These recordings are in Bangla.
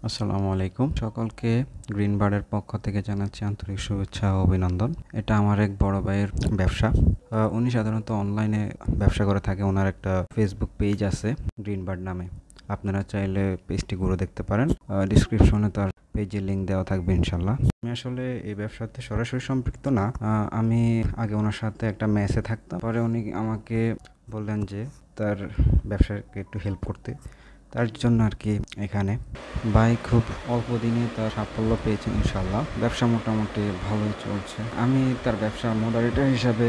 আসসালামু আলাইকুম। সকলকে গ্রিন বার্ডের পক্ষ থেকে জানাচ্ছি আন্তরিক শুভেচ্ছা ও অভিনন্দন। এটা আমার এক বড় ভাইয়ের ব্যবসা। উনি সাধারণত অনলাইনে ব্যবসা করে থাকে। ওনার একটা ফেসবুক পেজ আছে গ্রিন বার্ড নামে। আপনারা চাইলে পেজটি ঘুরে দেখতে পারেন। ডিসক্রিপশনে তার পেজের লিঙ্ক দেওয়া থাকবে ইনশাল্লাহ। আমি আসলে এই ব্যবসাতে সরাসরি সম্পৃক্ত না। আমি আগে ওনার সাথে একটা মেসে থাকতাম। পরে উনি আমাকে বললেন যে তার ব্যবসাকে একটু হেল্প করতে। তার জন্য আর কি এখানে ভাই খুব অল্প দিনে তার সাফল্য পেয়েছেন ইনশাল্লাহ। ব্যবসা মোটামুটি ভালোই চলছে। আমি তার ব্যবসার মডারেটর হিসাবে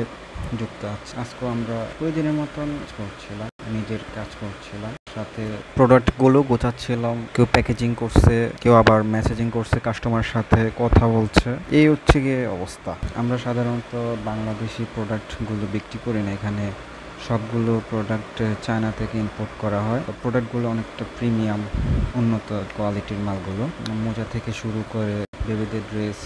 যুক্ত আছি। আজকেও আমরা প্রতিদিনের মতন করছিলাম, নিজের কাজ করছিলাম, সাথে প্রোডাক্টগুলো গোছাচ্ছিলাম। কেউ প্যাকেজিং করছে, কেউ আবার মেসেজিং করছে, কাস্টমার সাথে কথা বলছে। এই হচ্ছে গিয়ে অবস্থা। আমরা সাধারণত বাংলাদেশি প্রোডাক্টগুলো বিক্রি করি না। এখানে সবগুলো প্রোডাক্ট চায়না থেকে ইম্পোর্ট করা হয়। প্রোডাক্টগুলো অনেকটা প্রিমিয়াম, উন্নত কোয়ালিটির মালগুলো। মোজা থেকে শুরু করে বেবিদের ড্রেস,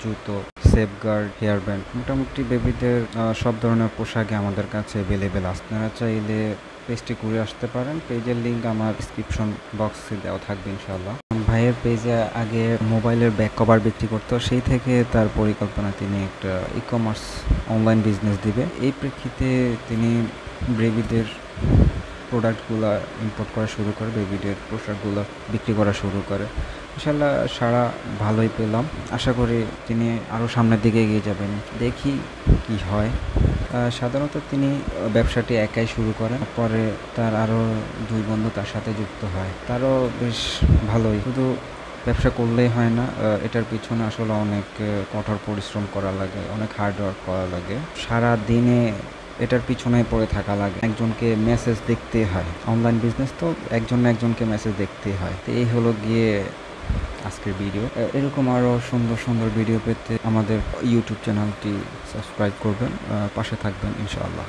জুতো, সেফগার্ড, হেয়ার ব্যান্ড, মোটামুটি বেবিদের সব ধরনের পোশাকই আমাদের কাছে অ্যাভেলেবেল আছে। আপনারা চাইলে পেজটি ঘুরে আসতে পারেন। পেজের লিঙ্ক আমার ডিসক্রিপশন বক্সে দেওয়া থাকবে ইনশাল্লাহ। ভাইয়ের পেজে আগে মোবাইলের ব্যাক কভার বিক্রি করতো, সেই থেকে তার পরিকল্পনা তিনি একটা ই কমার্স অনলাইন বিজনেস দিবে। এই প্রেক্ষিতে তিনি বেবিদের প্রোডাক্টগুলো ইম্পোর্ট করা শুরু করে, বেবিদের পোশাকগুলো বিক্রি করা শুরু করে। ইনশাল্লাহ সাড়া ভালোই পেলাম। আশা করি তিনি আরও সামনের দিকে এগিয়ে যাবেন। দেখি কি হয়। সাধারণত তিনি ব্যবসাটি একাই শুরু করেন, পরে তার আরও দুই বন্ধু তার সাথে যুক্ত হয়। তারও বেশ ভালোই। শুধু ব্যবসা করলেই হয় না, এটার পিছনে আসলে অনেক কঠোর পরিশ্রম করা লাগে, অনেক হার্ড ওয়ার্ক করা লাগে। সারা দিনে এটার পিছনে পড়ে থাকা লাগে। একজনকে মেসেজ দেখতে হয়। অনলাইন বিজনেস তো একজন না একজনকে মেসেজ দেখতেই হয়। তো এই হলো গিয়ে আজকের ভিডিও। এরকম আরও সুন্দর সুন্দর ভিডিও পেতে আমাদের ইউটিউব চ্যানেলটি সাবস্ক্রাইব করবেন, পাশে থাকবেন ইনশাআল্লাহ।